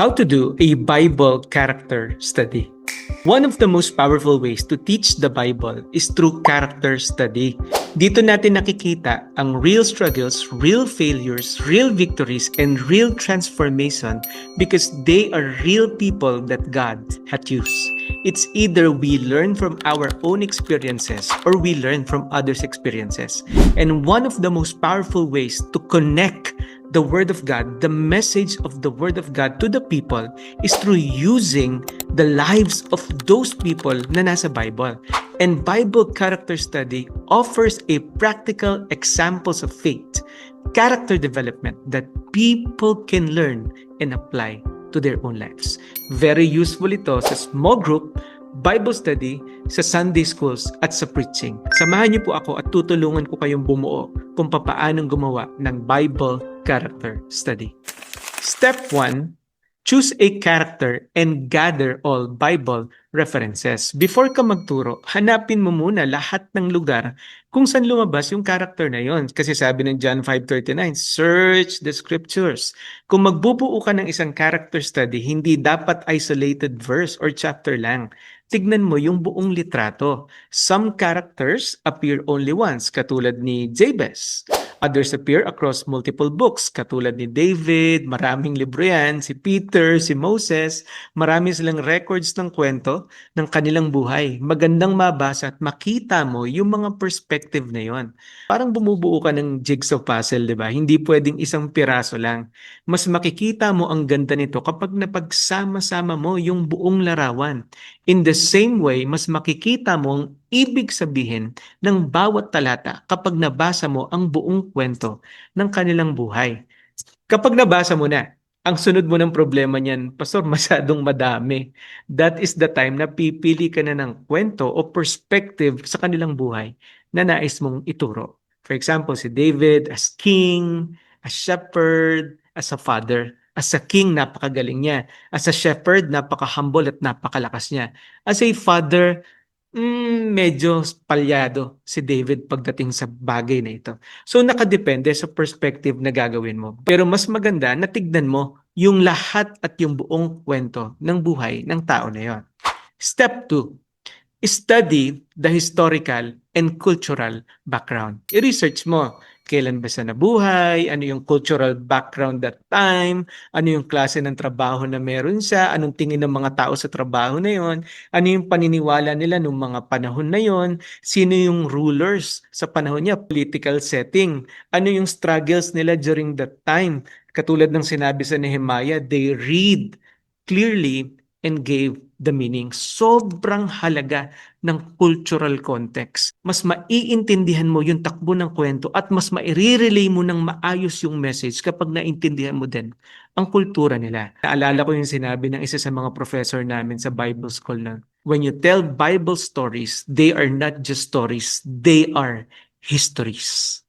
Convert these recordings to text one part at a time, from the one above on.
How to do a Bible character study. One of the most powerful ways to teach the Bible is through character study. Dito natin nakikita ang real struggles, real failures, real victories, and real transformation because they are real people that God had used. It's either we learn from our own experiences or we learn from others' experiences. And one of the most powerful ways to connect the Word of God, the message of the Word of God to the people is through using the lives of those people na nasa Bible. And Bible character study offers a practical examples of faith, character development that people can learn and apply to their own lives. Very useful ito sa small group, Bible study, sa Sunday schools at sa preaching. Samahan niyo po ako at tutulungan ko kayong bumuo kung papaanong gumawa ng Bible character study. Step 1, choose a character and gather all Bible references. Before ka magturo, hanapin mo muna lahat ng lugar kung saan lumabas yung character na yon. Kasi sabi ng John 5:39, search the scriptures. Kung magbubuo ka ng isang character study, hindi dapat isolated verse or chapter lang. Tignan mo yung buong litrato. Some characters appear only once, katulad ni Jabez. Others appear across multiple books, katulad ni David, maraming libro yan, si Peter, si Moses, marami silang records ng kwento ng kanilang buhay. Magandang mabasa at makita mo yung mga perspective na yon. Parang bumubuo ka ng jigsaw puzzle, di ba? Hindi pwedeng isang piraso lang. Mas makikita mo ang ganda nito kapag napagsama-sama mo yung buong larawan. In the same way, mas makikita mo ang ibig sabihin ng bawat talata kapag nabasa mo ang buong kwento ng kanilang buhay. Kapag nabasa mo na, ang sunod mo ng problema niyan, Pastor, masyadong madami. That is the time na pipili ka na ng kwento o perspective sa kanilang buhay na nais mong ituro. For example, si David as king, as shepherd, as a father. As a king, napakagaling niya. As a shepherd, napaka-humble at napakalakas niya. As a father, medyo palyado si David pagdating sa bagay na ito. So nakadepende sa perspective na gagawin mo. Pero mas maganda na tignan mo yung lahat at yung buong kwento ng buhay ng tao na yon. Step 2. Study the historical and cultural background. I-research mo kailan ba siya nabuhay, ano yung cultural background that time, ano yung klase ng trabaho na meron siya, anong tingin ng mga tao sa trabaho na yon, ano yung paniniwala nila nung mga panahon na yon, sino yung rulers sa panahon niya, political setting, ano yung struggles nila during that time. Katulad ng sinabi sa Nehemiah, they read clearly and gave the meaning. Sobrang halaga ng cultural context. Mas maiintindihan mo yung takbo ng kwento at mas maire-relay mo ng maayos yung message kapag naintindihan mo din ang kultura nila. Naalala ko yung sinabi ng isa sa mga professor namin sa Bible School na, when you tell Bible stories, they are not just stories, they are histories.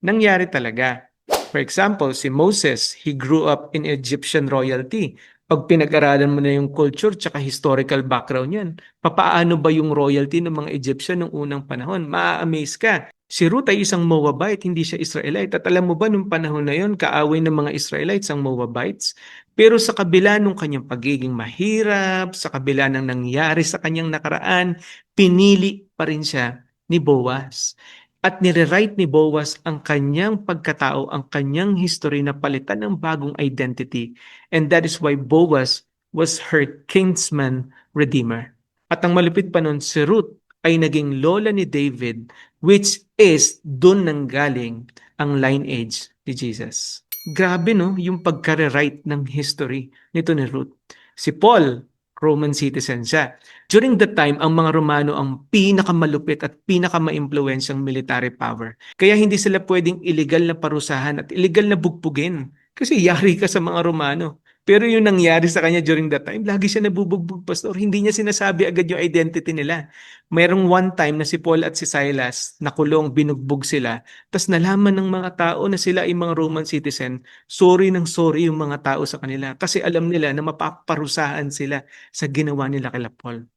Nangyari talaga. For example, si Moses, he grew up in Egyptian royalty. Pag pinag-aralan mo na yung culture tsaka historical background yan, papaano ba yung royalty ng mga Egyptian noong unang panahon? Ma-amaze ka. Si Ruth ay isang Moabite, hindi siya Israelite. At alam mo ba nung panahon na yon, kaaway ng mga Israelites ang Moabites? Pero sa kabila ng kanyang pagiging mahirap, sa kabila ng nangyari sa kanyang nakaraan, pinili pa rin siya ni Boaz. At nire-write ni Boaz ang kanyang pagkatao, ang kanyang history na palitan ng bagong identity. And that is why Boaz was her kinsman redeemer. At ang malupit pa nun, si Ruth ay naging lola ni David, which is doon nanggaling ang lineage ni Jesus. Grabe no, yung pagka-rewrite ng history nito ni Ruth. Si Paul, Roman citizen siya. During that time, ang mga Romano ang pinakamalupit at pinakamaimpluwensyang military power. Kaya hindi sila pwedeng illegal na parusahan at illegal na bugbugin. Kasi yari ka sa mga Romano. Pero yung nangyari sa kanya during that time, lagi siya nabubugbog, Pastor. Hindi niya sinasabi agad yung identity nila. Mayroong one time na si Paul at si Silas nakulong, binugbog sila. Tapos nalaman ng mga tao na sila ay mga Roman citizen, sorry yung mga tao sa kanila. Kasi alam nila na mapaparusahan sila sa ginawa nila kay Paul.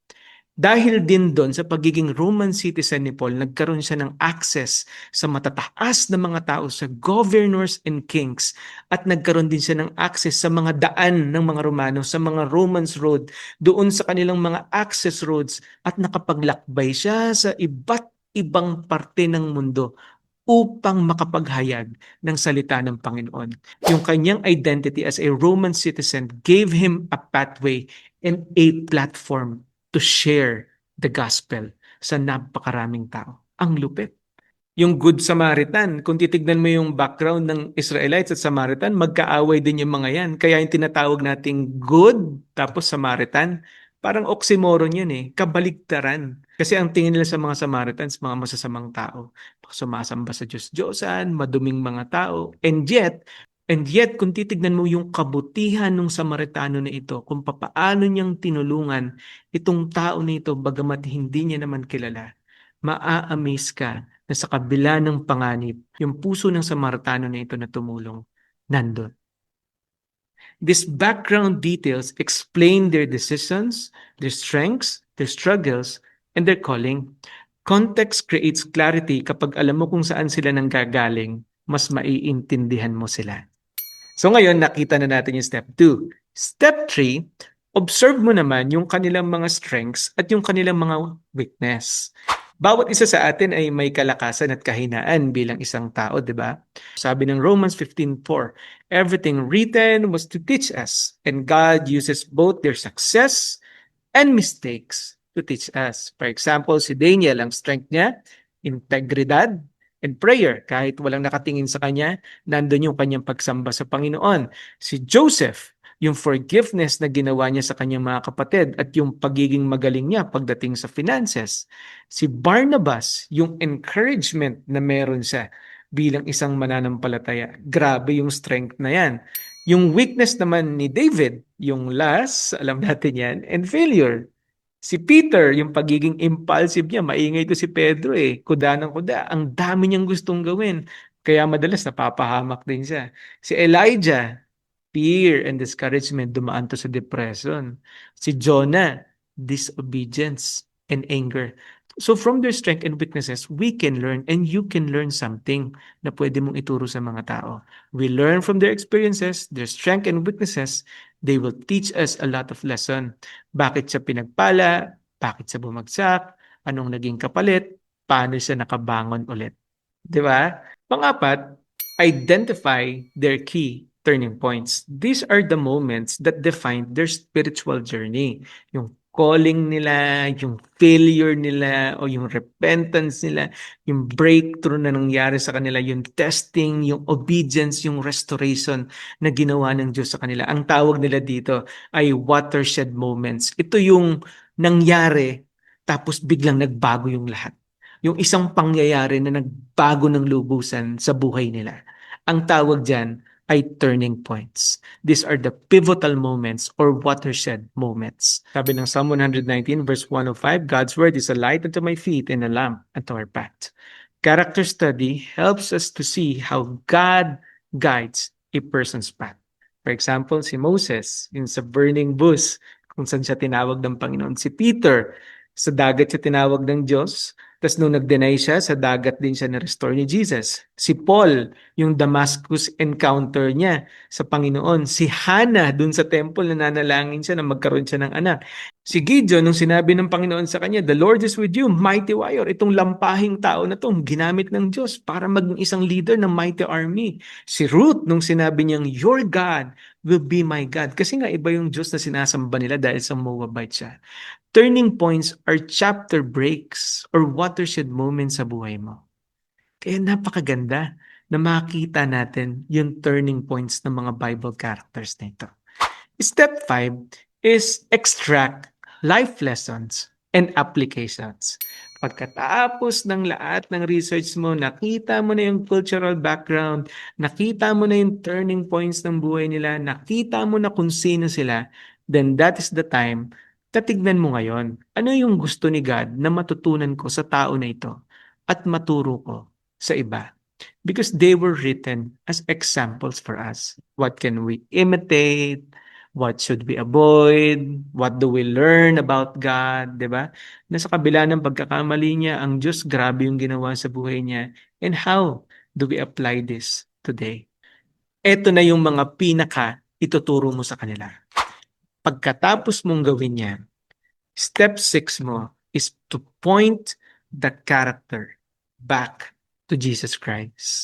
Dahil din doon sa pagiging Roman citizen ni Paul, nagkaroon siya ng access sa matataas na mga tao, sa governors and kings, at nagkaroon din siya ng access sa mga daan ng mga Romano, sa mga Romans road, doon sa kanilang mga access roads, at nakapaglakbay siya sa iba't ibang parte ng mundo upang makapaghayag ng salita ng Panginoon. Yung kanyang identity as a Roman citizen gave him a pathway and a platform to share the gospel sa napakaraming tao. Ang lupit. Yung Good Samaritan, kung titignan mo yung background ng Israelites at Samaritan, magkaaway din yung mga yan. Kaya yung tinatawag nating good tapos Samaritan, parang oxymoron yun eh, kabaligtaran. Kasi ang tingin nila sa mga Samaritans, mga masasamang tao, sumasamba sa Diyos-Diyosan, maduming mga tao. And yet, kung titignan mo yung kabutihan ng Samaritano na ito, kung papaano niyang tinulungan itong tao na ito, bagamat hindi niya naman kilala, maa-amaze ka na sa kabila ng panganib, yung puso ng Samaritano na ito na tumulong, nandun. These background details explain their decisions, their strengths, their struggles, and their calling. Context creates clarity. Kapag alam mo kung saan sila nanggagaling, mas maiintindihan mo sila. So ngayon, nakita na natin yung step 2. Step 3, observe mo naman yung kanilang mga strengths at yung kanilang mga weakness. Bawat isa sa atin ay may kalakasan at kahinaan bilang isang tao, di ba? Sabi ng Romans 15:4, everything written was to teach us, and God uses both their success and mistakes to teach us. For example, si Daniel, ang strength niya, integridad and prayer. Kahit walang nakatingin sa kanya, nandun yung kanyang pagsamba sa Panginoon. Si Joseph, yung forgiveness na ginawa niya sa kanyang mga kapatid at yung pagiging magaling niya pagdating sa finances. Si Barnabas, yung encouragement na meron siya bilang isang mananampalataya. Grabe yung strength na yan. Yung weakness naman ni David, yung last, alam natin yan, and failure. Si Peter, yung pagiging impulsive niya, maingay to si Pedro eh, kuda ng kuda, ang dami niyang gustong gawin. Kaya madalas napapahamak din siya. Si Elijah, fear and discouragement, dumaan to sa depression. Si Jonah, disobedience and anger. So from their strength and weaknesses, we can learn and you can learn something na pwede mong ituro sa mga tao. We learn from their experiences, their strength and weaknesses. They will teach us a lot of lesson. Bakit siya pinagpala? Bakit siya bumagsak? Anong naging kapalit? Paano siya nakabangon ulit? Di ba? Pang-apat, identify their key turning points. These are the moments that define their spiritual journey. Yung calling nila, yung failure nila, o yung repentance nila, yung breakthrough na nangyari sa kanila, yung testing, yung obedience, yung restoration na ginawa ng Diyos sa kanila. Ang tawag nila dito ay watershed moments. Ito yung nangyari, tapos biglang nagbago yung lahat. Yung isang pangyayari na nagbago ng lubusan sa buhay nila. Ang tawag dyan ay turning points. These are the pivotal moments or watershed moments. Sabi ng Psalm 119 verse 105, God's word is a light unto my feet and a lamp unto our path. Character study helps us to see how God guides a person's path. For example, si Moses, in sa burning bush, kung saan siya tinawag ng Panginoon. Si Peter, sa dagat siya tinawag ng Diyos. Tapos nung nag-deny siya, sa dagat din siya na-restore ni Jesus. Si Paul, yung Damascus encounter niya sa Panginoon. Si Hannah, dun sa temple, nananalangin siya na magkaroon siya ng anak. Si Gideon, nung sinabi ng Panginoon sa kanya, the Lord is with you, mighty warrior. Itong lampahing tao na to, ginamit ng Diyos para maging isang leader ng mighty army. Si Ruth, nung sinabi niyang, your God will be my God. Kasi nga iba yung Diyos na sinasamba nila dahil sa Moabite siya. Turning points are chapter breaks or watershed moments sa buhay mo. Kaya napakaganda na makita natin yung turning points ng mga Bible characters nito. Step 5 is extract life lessons and applications. Pagkatapos ng lahat ng research mo, nakita mo na yung cultural background, nakita mo na yung turning points ng buhay nila, nakita mo na kung sino sila, then that is the time tatignan mo ngayon, ano yung gusto ni God na matutunan ko sa tao na ito at maturo ko sa iba? Because they were written as examples for us. What can we imitate? What should we avoid? What do we learn about God? 'Di ba? Na sa kabila ng pagkakamali niya, ang Diyos grabe yung ginawa sa buhay niya. And how do we apply this today? Ito na yung mga pinaka ituturo mo sa kanila. Pagkatapos mong gawin yan, step 6 mo is to point the character back to Jesus Christ.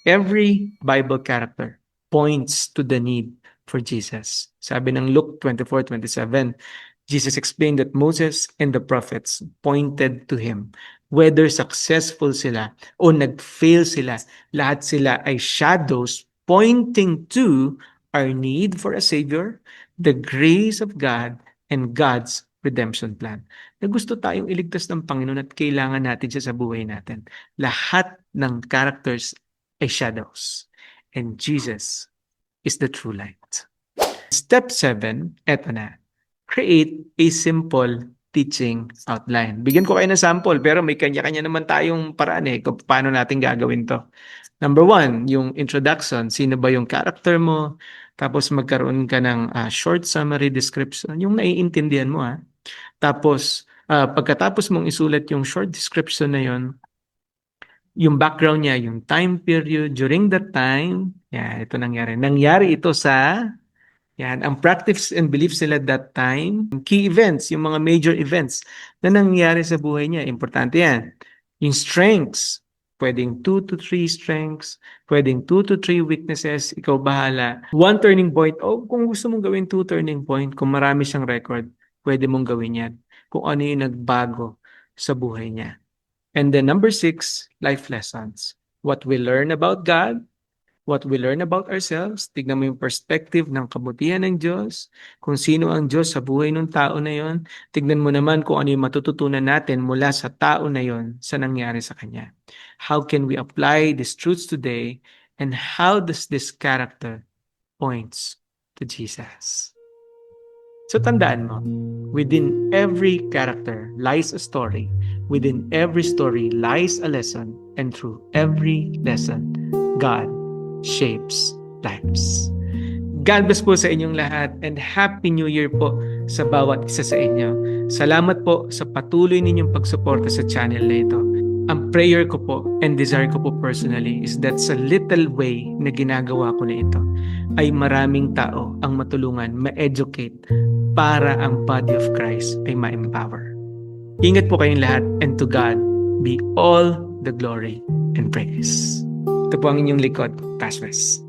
Every Bible character points to the need for Jesus. Sabi ng Luke 24:27, Jesus explained that Moses and the prophets pointed to him. Whether successful sila o nag-fail sila, lahat sila ay shadows pointing to our need for a Savior, the grace of God, and God's redemption plan. Na gusto tayong iligtas ng Panginoon at kailangan natin siya sa buhay natin. Lahat ng characters ay shadows. And Jesus is the true light. Step 7, eto na. Create a simple teaching outline. Bigyan ko kayo ng sample, pero may kanya-kanya naman tayong paraan kung paano natin gagawin to. Number 1, yung introduction. Sino ba yung character mo? Tapos magkaroon ka ng short summary description. Yung naiintindihan mo. Tapos, pagkatapos mong isulat yung short description na yon, yung background niya, yung time period, during that time, ito nangyari. Nangyari ito sa, ang practice and beliefs nila that time, key events, yung mga major events na nangyari sa buhay niya. Importante yan. Yung strengths, pwedeng 2 to 3 strengths, pwedeng 2 to 3 weaknesses, ikaw bahala. 1 turning point, kung gusto mong gawin 2 turning point, kung marami siyang record, pwede mong gawin yan. Kung ano yung nagbago sa buhay niya. And then number 6, life lessons. What we learn about God, what we learn about ourselves. Tignan mo yung perspective ng kabutihan ng Diyos, kung sino ang Diyos sa buhay ng tao na yon. Tignan mo naman kung ano yung matututunan natin mula sa tao na yon sa nangyari sa Kanya. How can we apply these truths today, and how does this character points to Jesus? So tandaan mo, within every character lies a story. Within every story lies a lesson. And through every lesson, God shapes lives. God bless po sa inyong lahat, and Happy New Year po sa bawat isa sa inyo. Salamat po sa patuloy ninyong pagsuporta sa channel na ito. Ang prayer ko po and desire ko po personally is that sa little way na ginagawa ko na ito ay maraming tao ang matulungan, ma-educate para ang body of Christ ay ma-empower. Ingat po kayong lahat, and to God be all the glory and praise. Ito po ang inyong likod, Pastor Wes.